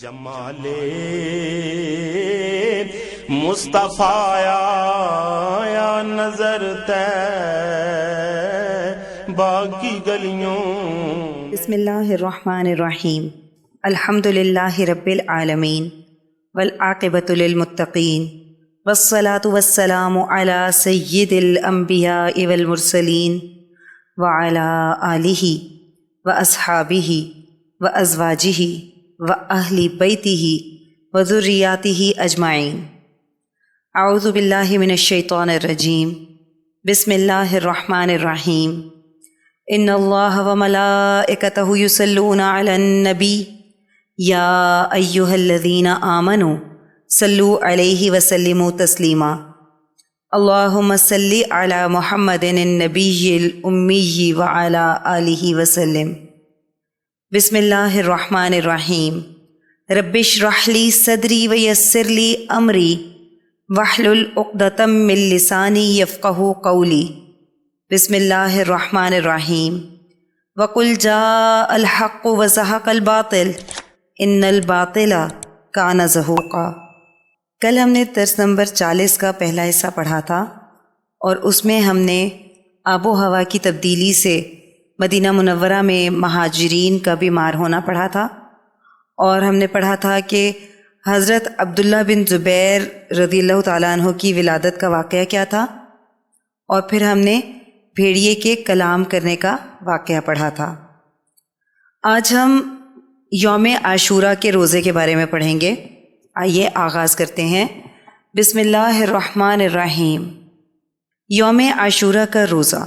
جمال مصطفیٰ یا نظر طیبہ کی گلیوں۔ بسم اللہ الرحمن الرحیم۔ الحمد للہ رب العالمین والعاقبۃ للمتقین والصلاة والسلام علی سید الانبیاء والمرسلین وعلی آلہ واصحابہ وازواجہ واہل بیتہ وذریاتہ اجمعین۔ اعوذ باللہ من الشیطان الرجیم۔ بسم اللہ الرحمن الرحیم۔ ان اللہ وملائکتہ یصلون علی النبی یا ایہا الذین آمنوا صلوا علیہ وسلموا تسلیما۔ اللہم صل علی محمد النبی الامی وعلی آلہ وسلم۔ بسم اللہ الرحمن الرحیم۔ رب اشرح لی صدری ویسر لی امری واحلل عقدۃ من لسانی یفقہوا قولی۔ بسم اللہ الرحمن الرحیم۔ وقل جاء الحق وزہق الباطل ان الباطل کان زہوقا۔ کل ہم نے درس نمبر 40 کا پہلا حصہ پڑھا تھا اور اس میں ہم نے آب و ہوا کی تبدیلی سے مدینہ منورہ میں مہاجرین کا بیمار ہونا پڑھا تھا، اور ہم نے پڑھا تھا کہ حضرت عبداللہ بن زبیر رضی اللہ تعالیٰ عنہ کی ولادت کا واقعہ کیا تھا، اور پھر ہم نے بھیڑیے کے کلام کرنے کا واقعہ پڑھا تھا۔ آج ہم یوم عاشورہ کے روزے کے بارے میں پڑھیں گے۔ آئیے آغاز کرتے ہیں۔ بسم اللہ الرحمن الرحیم۔ یوم عاشورہ کا روزہ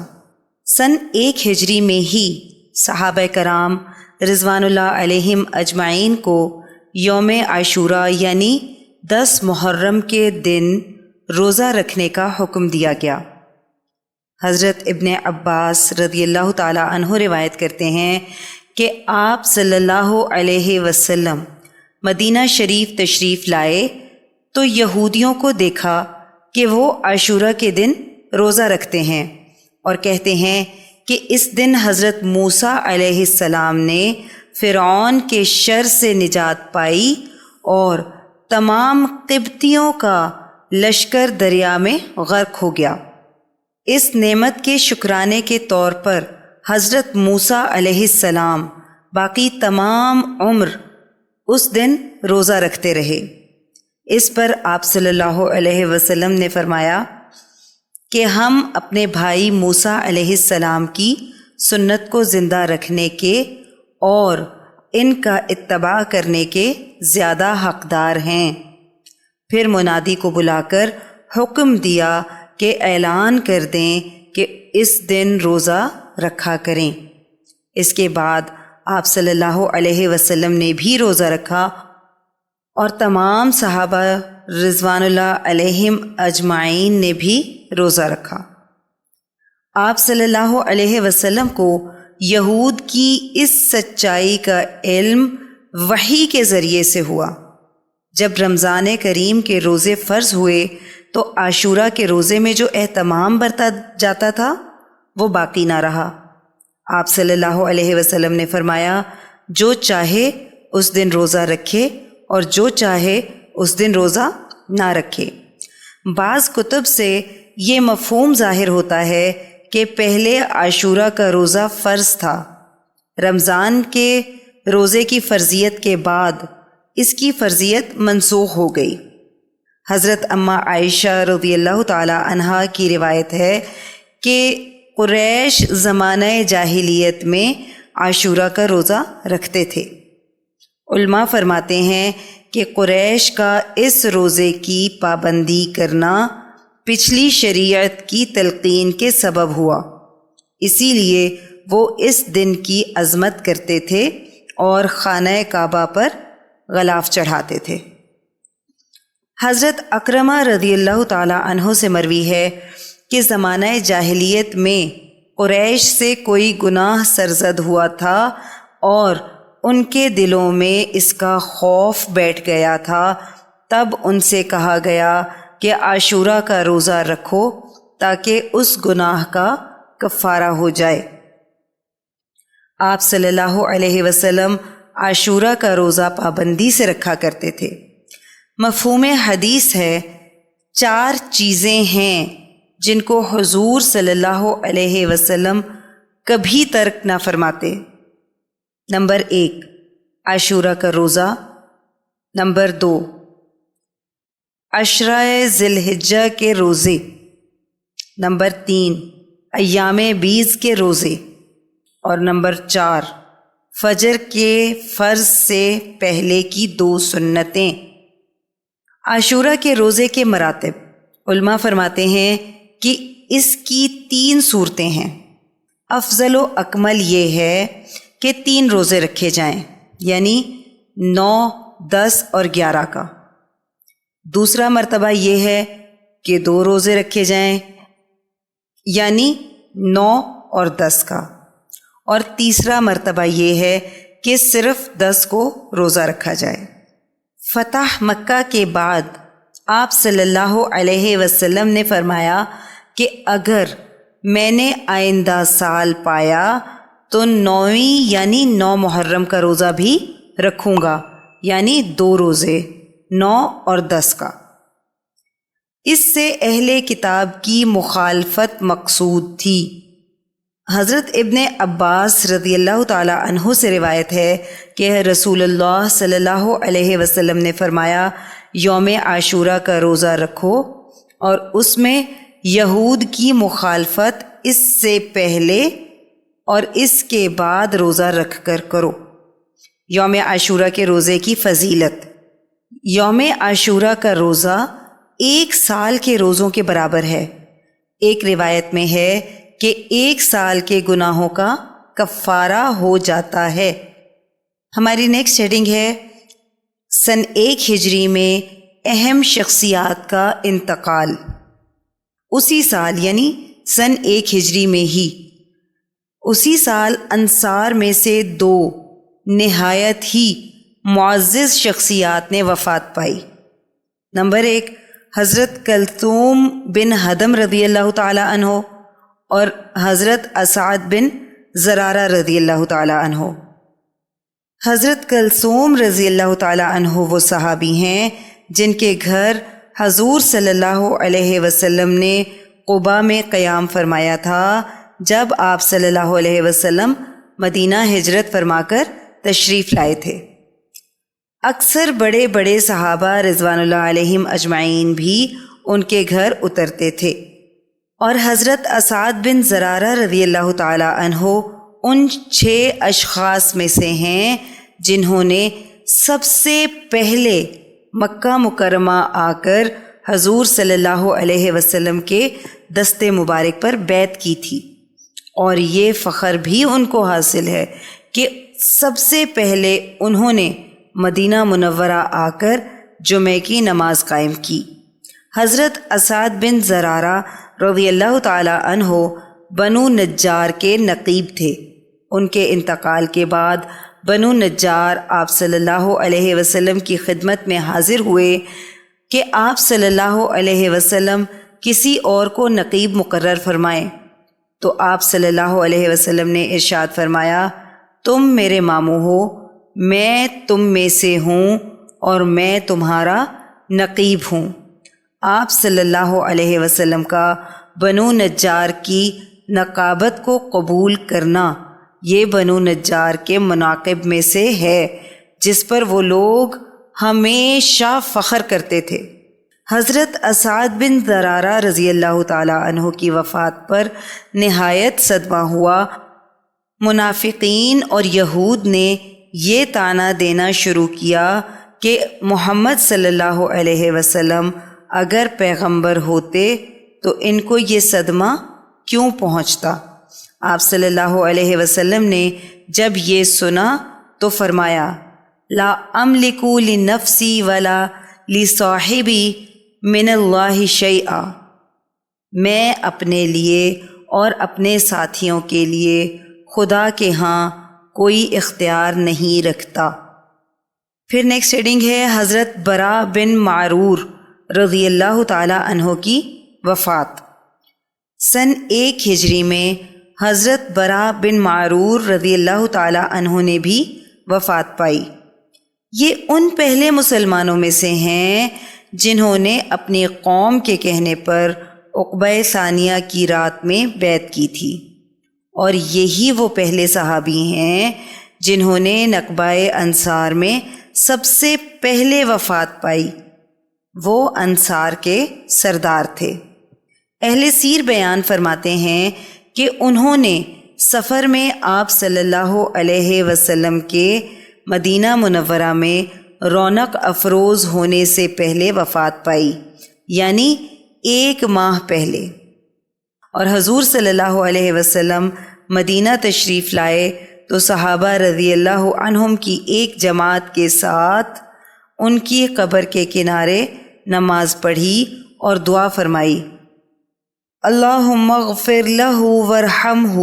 سن 1 ہجری میں ہی صحابہ کرام رضوان اللہ علیہم اجمعین کو یوم عاشورہ یعنی 10 محرم کے دن روزہ رکھنے کا حکم دیا گیا۔ حضرت ابن عباس رضی اللہ تعالی عنہ روایت کرتے ہیں کہ آپ صلی اللہ علیہ وسلم مدینہ شریف تشریف لائے تو یہودیوں کو دیکھا کہ وہ عاشورہ کے دن روزہ رکھتے ہیں اور کہتے ہیں کہ اس دن حضرت موسیٰ علیہ السلام نے فرعون کے شر سے نجات پائی اور تمام قبطیوں کا لشکر دریا میں غرق ہو گیا۔ اس نعمت کے شکرانے کے طور پر حضرت موسیٰ علیہ السلام باقی تمام عمر اس دن روزہ رکھتے رہے۔ اس پر آپ صلی اللہ علیہ وسلم نے فرمایا کہ ہم اپنے بھائی موسیٰ علیہ السلام کی سنت کو زندہ رکھنے کے اور ان کا اتباع کرنے کے زیادہ حقدار ہیں۔ پھر منادی کو بلا کر حکم دیا کہ اعلان کر دیں کہ اس دن روزہ رکھا کریں۔ اس کے بعد آپ صلی اللہ علیہ وسلم نے بھی روزہ رکھا اور تمام صحابہ رضوان اللہ علیہم اجمعین نے بھی روزہ رکھا۔ آپ صلی اللہ علیہ وسلم کو یہود کی اس سچائی کا علم وحی کے ذریعے سے ہوا۔ جب رمضان کریم کے روزے فرض ہوئے تو عاشورہ کے روزے میں جو اہتمام برتا جاتا تھا وہ باقی نہ رہا۔ آپ صلی اللہ علیہ وسلم نے فرمایا جو چاہے اس دن روزہ رکھے اور جو چاہے اس دن روزہ نہ رکھے۔ بعض کتب سے یہ مفہوم ظاہر ہوتا ہے کہ پہلے عاشورہ کا روزہ فرض تھا، رمضان کے روزے کی فرضیت کے بعد اس کی فرضیت منسوخ ہو گئی۔ حضرت اماں عائشہ رضی اللہ تعالی عنہا کی روایت ہے کہ قریش زمانہ جاہلیت میں عاشورہ کا روزہ رکھتے تھے۔ علماء فرماتے ہیں کہ قریش کا اس روزے کی پابندی کرنا پچھلی شریعت کی تلقین کے سبب ہوا، اسی لیے وہ اس دن کی عظمت کرتے تھے اور خانہ کعبہ پر غلاف چڑھاتے تھے۔ حضرت اکرمہ رضی اللہ تعالی عنہ سے مروی ہے کہ زمانہ جاہلیت میں قریش سے کوئی گناہ سرزد ہوا تھا اور ان کے دلوں میں اس کا خوف بیٹھ گیا تھا، تب ان سے کہا گیا کہ عاشورہ کا روزہ رکھو تاکہ اس گناہ کا کفارہ ہو جائے۔ آپ صلی اللہ علیہ وسلم عاشورہ کا روزہ پابندی سے رکھا کرتے تھے۔ مفہوم حدیث ہے 4 چیزیں ہیں جن کو حضور صلی اللہ علیہ وسلم کبھی ترک نہ فرماتے۔ نمبر 1 عاشورہ کا روزہ، نمبر 2 عشرہ ذی الحجہ کے روزے، نمبر 3 ایام بیض کے روزے، اور نمبر 4 فجر کے فرض سے پہلے کی 2 سنتیں۔ عاشورہ کے روزے کے مراتب، علماء فرماتے ہیں کہ اس کی 3 صورتیں ہیں۔ افضل و اکمل یہ ہے کہ 3 روزے رکھے جائیں، یعنی 9، 10 اور 11 کا۔ دوسرا مرتبہ یہ ہے کہ 2 روزے رکھے جائیں، یعنی 9 اور 10 کا۔ اور تیسرا مرتبہ یہ ہے کہ صرف 10 کو روزہ رکھا جائے۔ فتح مکہ کے بعد آپ صلی اللہ علیہ وسلم نے فرمایا کہ اگر میں نے آئندہ سال پایا تو 9ویں یعنی 9 محرم کا روزہ بھی رکھوں گا، یعنی 2 روزے، 9 اور 10 کا۔ اس سے اہل کتاب کی مخالفت مقصود تھی۔ حضرت ابن عباس رضی اللہ تعالی عنہ سے روایت ہے کہ رسول اللہ صلی اللہ علیہ وسلم نے فرمایا، یوم عاشورہ کا روزہ رکھو اور اس میں یہود کی مخالفت اس سے پہلے اور اس کے بعد روزہ رکھ کر کرو۔ یوم عاشورہ کے روزے کی فضیلت۔ یوم عاشورہ کا روزہ 1 سال کے روزوں کے برابر ہے۔ ایک روایت میں ہے کہ 1 سال کے گناہوں کا کفارہ ہو جاتا ہے۔ ہماری نیکسٹ ہیڈنگ ہے سن 1 ہجری میں اہم شخصیات کا انتقال۔ اسی سال یعنی سن 1 ہجری میں ہی اسی سال انصار میں سے 2 نہایت ہی معزز شخصیات نے وفات پائی۔ نمبر 1 حضرت کلثوم بن ہدم رضی اللہ تعالی عنہ اور حضرت اسعد بن زرارہ رضی اللہ تعالی عنہ۔ حضرت کلثوم رضی اللہ تعالی عنہ وہ صحابی ہیں جن کے گھر حضور صلی اللہ علیہ وسلم نے قباء میں قیام فرمایا تھا جب آپ صلی اللہ علیہ وسلم مدینہ ہجرت فرما کر تشریف لائے تھے۔ اکثر بڑے بڑے صحابہ رضوان اللہ علیہم اجمعین بھی ان کے گھر اترتے تھے، اور حضرت اسعد بن زرارہ رضی اللہ تعالی عنہ ان 6 اشخاص میں سے ہیں جنہوں نے سب سے پہلے مکہ مکرمہ آ کر حضور صلی اللہ علیہ وسلم کے دست مبارک پر بیعت کی تھی، اور یہ فخر بھی ان کو حاصل ہے کہ سب سے پہلے انہوں نے مدینہ منورہ آ کر جمعہ کی نماز قائم کی۔ حضرت اسعد بن زرارہ رضی اللہ تعالی عنہ بنو نجار کے نقیب تھے۔ ان کے انتقال کے بعد بنو نجار آپ صلی اللہ علیہ وسلم کی خدمت میں حاضر ہوئے کہ آپ صلی اللہ علیہ وسلم کسی اور کو نقیب مقرر فرمائیں، تو آپ صلی اللہ علیہ وسلم نے ارشاد فرمایا، تم میرے ماموں ہو، میں تم میں سے ہوں اور میں تمہارا نقیب ہوں۔ آپ صلی اللہ علیہ وسلم کا بنو نجار کی نقابت کو قبول کرنا یہ بنو نجار کے مناقب میں سے ہے جس پر وہ لوگ ہمیشہ فخر کرتے تھے۔ حضرت اسعد بن زرارہ رضی اللہ تعالی عنہ کی وفات پر نہایت صدمہ ہوا۔ منافقین اور یہود نے یہ طعنہ دینا شروع کیا کہ محمد صلی اللہ علیہ وسلم اگر پیغمبر ہوتے تو ان کو یہ صدمہ کیوں پہنچتا۔ آپ صلی اللہ علیہ وسلم نے جب یہ سنا تو فرمایا، لا املک لنفسی ولا لصاحبی من اللہ شیئا، میں اپنے لیے اور اپنے ساتھیوں کے لیے خدا کے ہاں کوئی اختیار نہیں رکھتا۔ پھر نیکسٹ ہیڈنگ ہے حضرت برا بن معرور رضی اللہ تعالی عنہ کی وفات۔ سن 1 ہجری میں حضرت برا بن معرور رضی اللہ تعالی عنہ نے بھی وفات پائی۔ یہ ان پہلے مسلمانوں میں سے ہیں جنہوں نے اپنی قوم کے کہنے پر عقبہ ثانیہ کی رات میں بیعت کی تھی، اور یہی وہ پہلے صحابی ہیں جنہوں نے نقبہ انصار میں سب سے پہلے وفات پائی۔ وہ انصار کے سردار تھے۔ اہل سیر بیان فرماتے ہیں کہ انہوں نے سفر میں آپ صلی اللہ علیہ وسلم کے مدینہ منورہ میں رونق افروز ہونے سے پہلے وفات پائی، یعنی 1 ماہ پہلے، اور حضور صلی اللہ علیہ وسلم مدینہ تشریف لائے تو صحابہ رضی اللہ عنہم کی ایک جماعت کے ساتھ ان کی قبر کے کنارے نماز پڑھی اور دعا فرمائی، اللہم اغفر لہ ورحمہ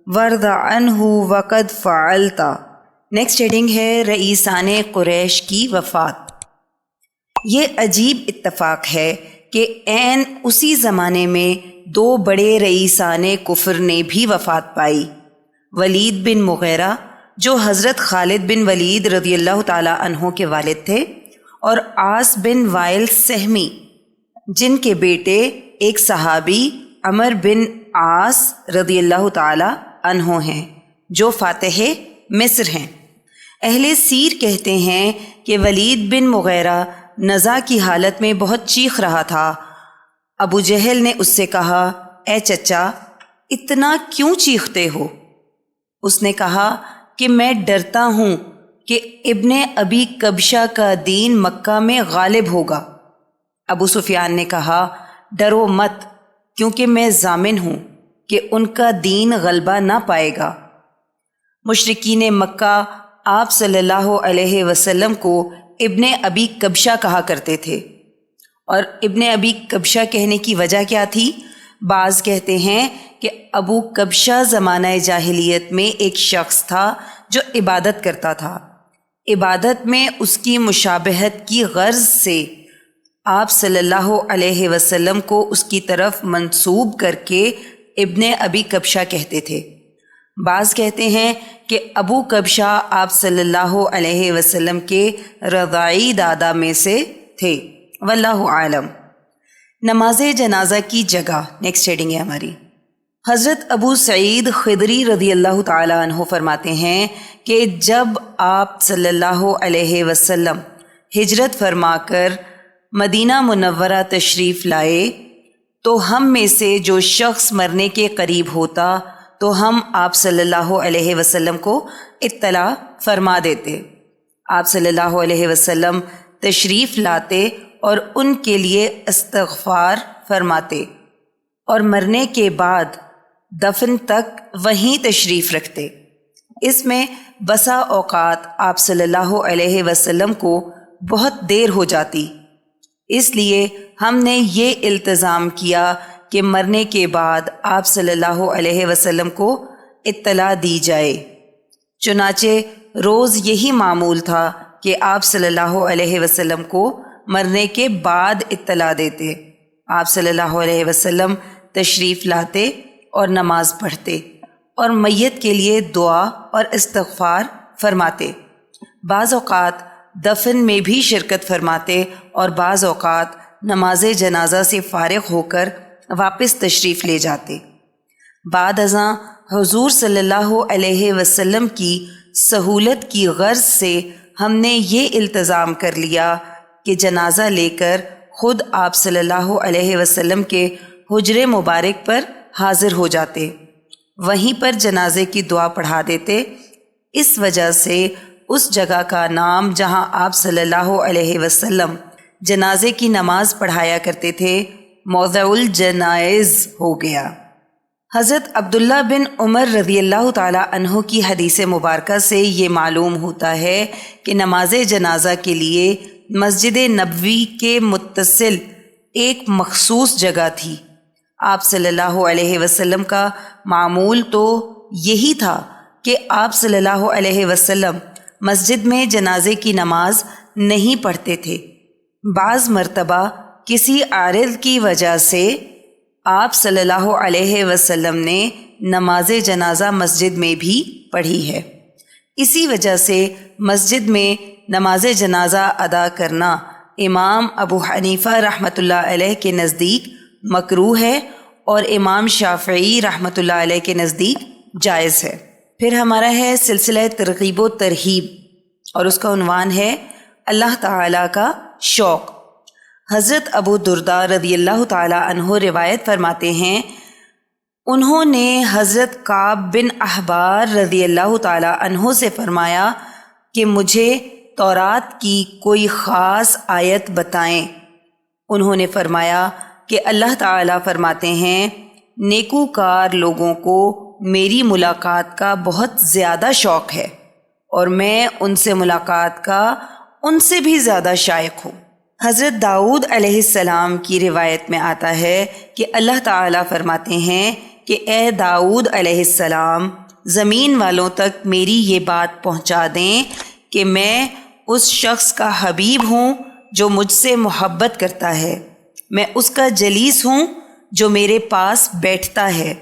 وارض عنہ وقد فعلت۔ نیکسٹ ہیڈنگ ہے رئیسان قریش کی وفات۔ یہ عجیب اتفاق ہے کہ عین اسی زمانے میں 2 بڑے رئیسان کفر نے بھی وفات پائی، ولید بن مغیرہ جو حضرت خالد بن ولید رضی اللہ تعالیٰ عنہ کے والد تھے، اور عاص بن وائل سہمی جن کے بیٹے ایک صحابی عمر بن عاص رضی اللہ تعالیٰ عنہ ہیں جو فاتح مصر ہیں۔ اہل سیر کہتے ہیں کہ ولید بن مغیرہ نزا کی حالت میں بہت چیخ رہا تھا۔ ابو جہل نے اس سے کہا، اے چچا اتنا کیوں چیختے ہو؟ اس نے کہا کہ میں ڈرتا ہوں کہ ابن ابی کبشہ کا دین مکہ میں غالب ہوگا۔ ابو سفیان نے کہا، ڈرو مت، کیونکہ میں ضامن ہوں کہ ان کا دین غلبہ نہ پائے گا۔ مشرکین مکہ آپ صلی اللہ علیہ وسلم کو ابن ابی کبشہ کہا کرتے تھے، اور ابن ابی کبشہ کہنے کی وجہ کیا تھی؟ بعض کہتے ہیں کہ ابو کبشہ زمانہ جاہلیت میں ایک شخص تھا جو عبادت کرتا تھا۔ عبادت میں اس کی مشابہت کی غرض سے آپ صلی اللہ علیہ وسلم کو اس کی طرف منسوب کر کے ابن ابی کبشہ کہتے تھے۔ بعض کہتے ہیں کہ ابو کبشہ آپ صلی اللہ علیہ وسلم کے رضاعی دادا میں سے تھے، واللہ عالم۔ نماز جنازہ کی جگہ، نیکسٹ ہیڈنگ ہے ہماری۔ حضرت ابو سعید خدری رضی اللہ تعالیٰ عنہ فرماتے ہیں کہ جب آپ صلی اللہ علیہ وسلم ہجرت فرما کر مدینہ منورہ تشریف لائے تو ہم میں سے جو شخص مرنے کے قریب ہوتا تو ہم آپ صلی اللہ علیہ وسلم کو اطلاع فرما دیتے۔ آپ صلی اللہ علیہ وسلم تشریف لاتے اور ان کے لیے استغفار فرماتے، اور مرنے کے بعد دفن تک وہیں تشریف رکھتے۔ اس میں بسا اوقات آپ صلی اللہ علیہ وسلم کو بہت دیر ہو جاتی، اس لیے ہم نے یہ التزام کیا کہ مرنے کے بعد آپ صلی اللہ علیہ وسلم کو اطلاع دی جائے۔ چنانچہ روز یہی معمول تھا کہ آپ صلی اللہ علیہ وسلم کو مرنے کے بعد اطلاع دیتے۔ آپ صلی اللہ علیہ وسلم تشریف لاتے اور نماز پڑھتے اور میت کے لیے دعا اور استغفار فرماتے۔ بعض اوقات دفن میں بھی شرکت فرماتے اور بعض اوقات نماز جنازہ سے فارغ ہو کر واپس تشریف لے جاتے۔ بعد ازاں حضور صلی اللہ علیہ وسلم کی سہولت کی غرض سے ہم نے یہ التزام کر لیا کہ جنازہ لے کر خود آپ صلی اللہ علیہ وسلم کے حجرے مبارک پر حاضر ہو جاتے، وہیں پر جنازے کی دعا پڑھا دیتے۔ اس وجہ سے اس جگہ کا نام جہاں آپ صلی اللہ علیہ وسلم جنازے کی نماز پڑھایا کرتے تھے موضع الجنائز ہو گیا۔ حضرت عبداللہ بن عمر رضی اللہ تعالیٰ عنہ کی حدیث مبارکہ سے یہ معلوم ہوتا ہے کہ نماز جنازہ کے لیے مسجد نبوی کے متصل ایک مخصوص جگہ تھی۔ آپ صلی اللہ علیہ وسلم کا معمول تو یہی تھا کہ آپ صلی اللہ علیہ وسلم مسجد میں جنازے کی نماز نہیں پڑھتے تھے۔ بعض مرتبہ کسی عارض کی وجہ سے آپ صلی اللہ علیہ وسلم نے نماز جنازہ مسجد میں بھی پڑھی ہے۔ اسی وجہ سے مسجد میں نماز جنازہ ادا کرنا امام ابو حنیفہ رحمۃ اللہ علیہ کے نزدیک مکروہ ہے اور امام شافعی رحمۃ اللہ علیہ کے نزدیک جائز ہے۔ پھر ہمارا ہے سلسلہ ترغیب و ترہیب، اور اس کا عنوان ہے اللہ تعالیٰ کا شوق۔ حضرت ابو درداء رضی اللہ تعالیٰ عنہ روایت فرماتے ہیں، انہوں نے حضرت کعب بن احبار رضی اللہ تعالیٰ عنہ سے فرمایا کہ مجھے تورات کی کوئی خاص آیت بتائیں۔ انہوں نے فرمایا کہ اللہ تعالیٰ فرماتے ہیں، نیکوکار لوگوں کو میری ملاقات کا بہت زیادہ شوق ہے اور میں ان سے ملاقات کا ان سے بھی زیادہ شائق ہوں۔ حضرت داؤد علیہ السلام کی روایت میں آتا ہے کہ اللہ تعالیٰ فرماتے ہیں کہ اے داؤد علیہ السلام، زمین والوں تک میری یہ بات پہنچا دیں کہ میں اس شخص کا حبیب ہوں جو مجھ سے محبت کرتا ہے، میں اس کا جلیس ہوں جو میرے پاس بیٹھتا ہے،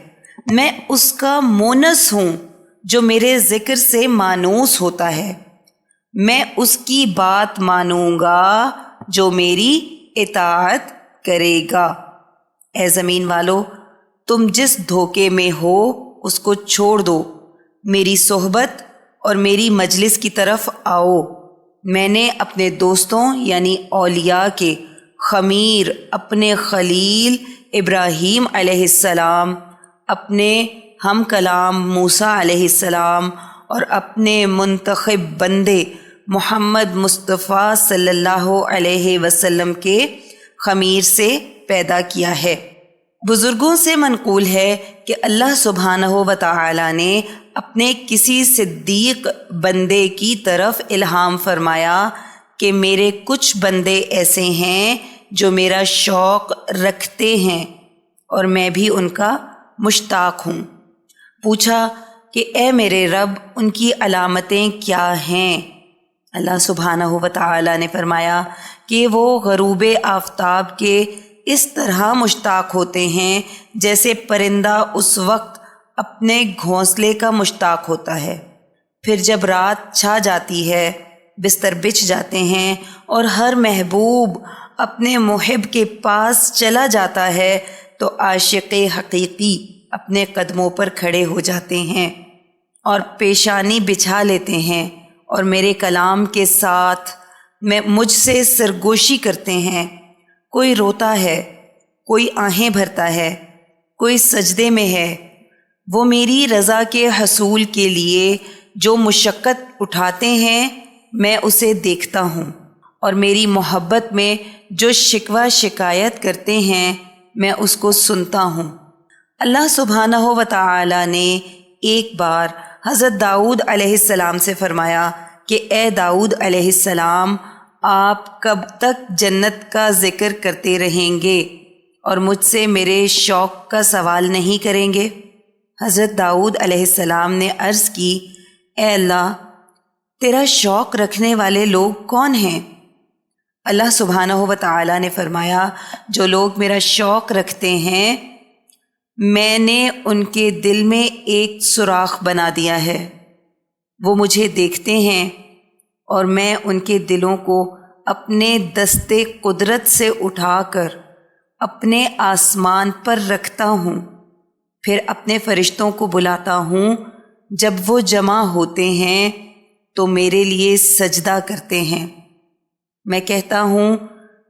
میں اس کا مونس ہوں جو میرے ذکر سے مانوس ہوتا ہے، میں اس کی بات مانوں گا جو میری اطاعت کرے گا۔ اے زمین والو، تم جس دھوکے میں ہو اس کو چھوڑ دو، میری صحبت اور میری مجلس کی طرف آؤ۔ میں نے اپنے دوستوں یعنی اولیاء کے خمیر اپنے خلیل ابراہیم علیہ السلام، اپنے ہم کلام موسیٰ علیہ السلام اور اپنے منتخب بندے محمد مصطفیٰ صلی اللہ علیہ وسلم کے خمیر سے پیدا کیا ہے۔ بزرگوں سے منقول ہے کہ اللہ سبحانہ و تعالی نے اپنے کسی صدیق بندے کی طرف الہام فرمایا کہ میرے کچھ بندے ایسے ہیں جو میرا شوق رکھتے ہیں اور میں بھی ان کا مشتاق ہوں۔ پوچھا کہ اے میرے رب، ان کی علامتیں کیا ہیں؟ اللہ سبحانہ و تعالی نے فرمایا کہ وہ غروب آفتاب کے اس طرح مشتاق ہوتے ہیں جیسے پرندہ اس وقت اپنے گھونسلے کا مشتاق ہوتا ہے، پھر جب رات چھا جاتی ہے بستر بچھ جاتے ہیں اور ہر محبوب اپنے محب کے پاس چلا جاتا ہے تو عاشق حقیقی اپنے قدموں پر کھڑے ہو جاتے ہیں اور پیشانی بچھا لیتے ہیں اور میرے کلام کے ساتھ مجھ سے سرگوشی کرتے ہیں۔ کوئی روتا ہے، کوئی آہیں بھرتا ہے، کوئی سجدے میں ہے۔ وہ میری رضا کے حصول کے لیے جو مشقت اٹھاتے ہیں میں اسے دیکھتا ہوں، اور میری محبت میں جو شکوہ شکایت کرتے ہیں میں اس کو سنتا ہوں۔ اللہ سبحانہ و تعالی نے ایک بار حضرت داؤد علیہ السلام سے فرمایا کہ اے داؤد علیہ السلام، آپ کب تک جنت کا ذکر کرتے رہیں گے اور مجھ سے میرے شوق کا سوال نہیں کریں گے؟ حضرت داؤد علیہ السلام نے عرض کی، اے اللہ، تیرا شوق رکھنے والے لوگ کون ہیں؟ اللہ سبحانہ و تعالی نے فرمایا، جو لوگ میرا شوق رکھتے ہیں میں نے ان کے دل میں ایک سوراخ بنا دیا ہے، وہ مجھے دیکھتے ہیں اور میں ان کے دلوں کو اپنے دستے قدرت سے اٹھا کر اپنے آسمان پر رکھتا ہوں، پھر اپنے فرشتوں کو بلاتا ہوں، جب وہ جمع ہوتے ہیں تو میرے لیے سجدہ کرتے ہیں۔ میں کہتا ہوں،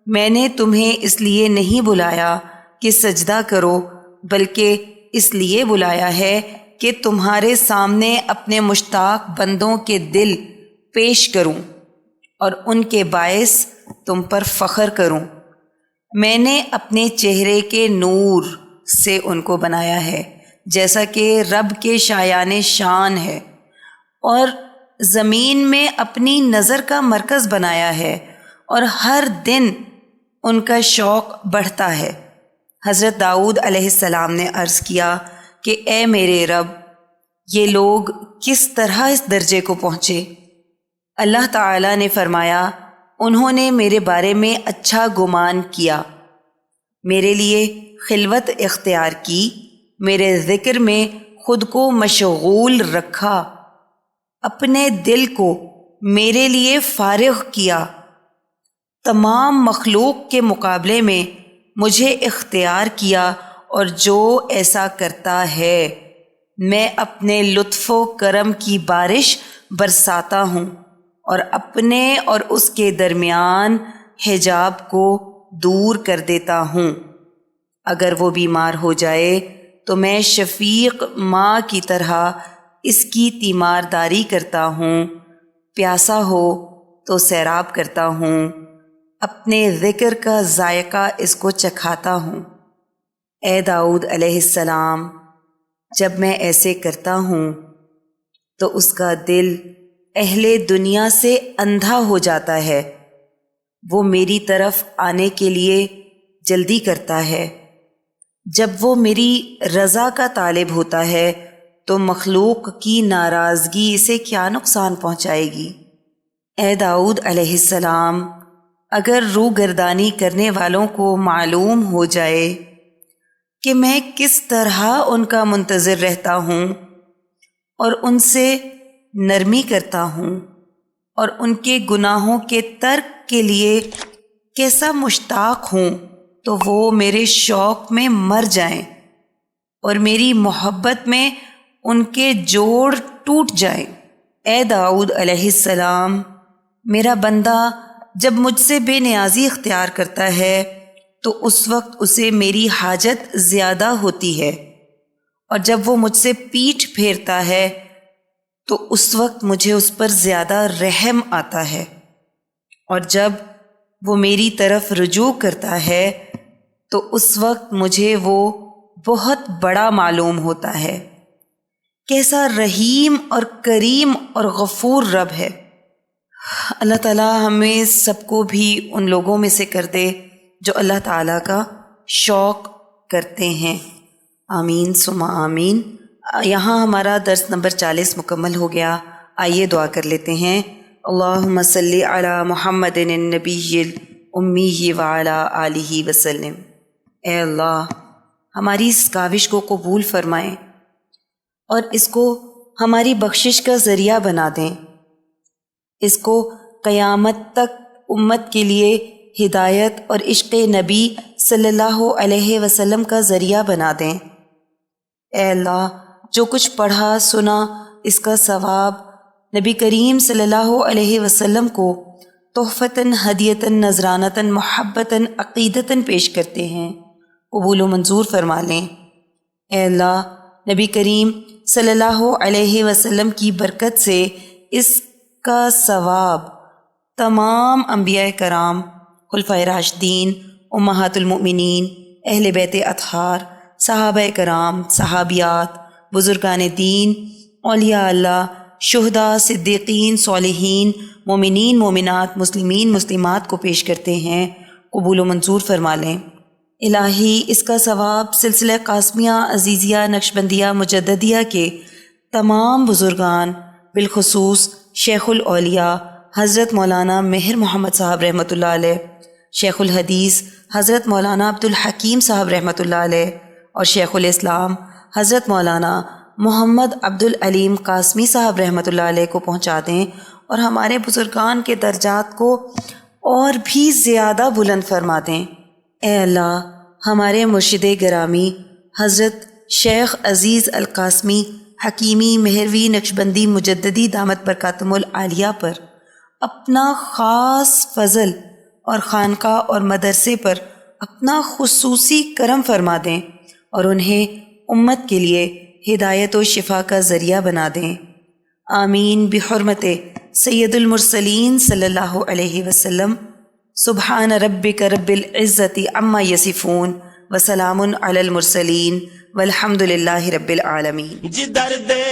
میں نے تمہیں اس لیے نہیں بلایا کہ سجدہ کرو، بلکہ اس لیے بلایا ہے کہ تمہارے سامنے اپنے مشتاق بندوں کے دل پیش کروں اور ان کے باعث تم پر فخر کروں۔ میں نے اپنے چہرے کے نور سے ان کو بنایا ہے جیسا کہ رب کے شایان شان ہے، اور زمین میں اپنی نظر کا مرکز بنایا ہے، اور ہر دن ان کا شوق بڑھتا ہے۔ حضرت داؤد علیہ السلام نے عرض کیا کہ اے میرے رب، یہ لوگ کس طرح اس درجے کو پہنچے؟ اللہ تعالیٰ نے فرمایا، انہوں نے میرے بارے میں اچھا گمان کیا، میرے لیے خلوت اختیار کی، میرے ذکر میں خود کو مشغول رکھا، اپنے دل کو میرے لیے فارغ کیا، تمام مخلوق کے مقابلے میں مجھے اختیار کیا، اور جو ایسا کرتا ہے میں اپنے لطف و کرم کی بارش برساتا ہوں، اور اپنے اور اس کے درمیان حجاب کو دور کر دیتا ہوں۔ اگر وہ بیمار ہو جائے تو میں شفیق ماں کی طرح اس کی تیمارداری کرتا ہوں، پیاسا ہو تو سیراب کرتا ہوں، اپنے ذکر کا ذائقہ اس کو چکھاتا ہوں۔ اے داؤد علیہ السلام، جب میں ایسے کرتا ہوں تو اس کا دل اہل دنیا سے اندھا ہو جاتا ہے، وہ میری طرف آنے کے لیے جلدی کرتا ہے۔ جب وہ میری رضا کا طالب ہوتا ہے تو مخلوق کی ناراضگی اسے کیا نقصان پہنچائے گی؟ اے داؤد علیہ السلام، اگر روح گردانی کرنے والوں کو معلوم ہو جائے کہ میں کس طرح ان کا منتظر رہتا ہوں اور ان سے نرمی کرتا ہوں اور ان کے گناہوں کے ترک کے لیے کیسا مشتاق ہوں، تو وہ میرے شوق میں مر جائیں اور میری محبت میں ان کے جوڑ ٹوٹ جائیں۔ اے داؤد علیہ السلام، میرا بندہ جب مجھ سے بے نیازی اختیار کرتا ہے تو اس وقت اسے میری حاجت زیادہ ہوتی ہے، اور جب وہ مجھ سے پیٹھ پھیرتا ہے تو اس وقت مجھے اس پر زیادہ رحم آتا ہے، اور جب وہ میری طرف رجوع کرتا ہے تو اس وقت مجھے وہ بہت بڑا معلوم ہوتا ہے۔ کیسا رحیم اور کریم اور غفور رب ہے۔ اللہ تعالیٰ ہمیں سب کو بھی ان لوگوں میں سے کر دے جو اللہ تعالیٰ کا شوق کرتے ہیں۔ آمین ثم آمین۔ یہاں ہمارا درس نمبر 40 مکمل ہو گیا۔ آئیے دعا کر لیتے ہیں۔ اللہم صلی علی محمد النبی الامی وعلی آلہ وسلم۔ اے اللہ، ہماری اس کاوش کو قبول فرمائیں اور اس کو ہماری بخشش کا ذریعہ بنا دیں، اس کو قیامت تک امت کے لیے ہدایت اور عشق نبی صلی اللہ علیہ وسلم کا ذریعہ بنا دیں۔ اے اللہ، جو کچھ پڑھا سنا اس کا ثواب نبی کریم صلی اللہ علیہ وسلم کو تحفتاً ہدیتاً نذرانتاً محبتاً عقیدتاً پیش کرتے ہیں، قبول و منظور فرما لیں۔ اے اللہ، نبی کریم صلی اللہ علیہ وسلم کی برکت سے اس کا ثواب تمام انبیاء کرام، خلفائے راشدین، امہات المؤمنین، اہل بیت اطہار، صحابہ کرام، صحابیات، بزرگان دین، اولیاء اللہ، شہداء، صدیقین، صالحین، مومنین، مومنات، مسلمین، مسلمات کو پیش کرتے ہیں، قبول و منظور فرما لیں۔ الہی، اس کا ثواب سلسلہ قاسمیہ، عزیزیہ، نقشبندیہ، مجددیہ کے تمام بزرگان، بالخصوص شیخ الاولیاء حضرت مولانا مہر محمد صاحب رحمۃ اللہ علیہ، شیخ الحدیث حضرت مولانا عبدالحکیم صاحب رحمۃ اللہ علیہ، اور شیخ الاسلام حضرت مولانا محمد عبدالعلیم قاسمی صاحب رحمۃ اللہ علیہ کو پہنچا دیں، اور ہمارے بزرگان کے درجات کو اور بھی زیادہ بلند فرما دیں۔ اے اللہ، ہمارے مرشد گرامی حضرت شیخ عزیز القاسمی حکیمی مہروی نقشبندی مجددی دامت برکاتہم العالیہ پر اپنا خاص فضل اور خانقاہ اور مدرسے پر اپنا خصوصی کرم فرما دیں، اور انہیں امت کے لیے ہدایت و شفا کا ذریعہ بنا دیں۔ آمین بحرمت سید المرسلین صلی اللہ علیہ وسلم۔ سبحان ربک رب العزت عما یصفون وسلام علی المرسلین والحمد للہ رب العالمین۔ جدر دے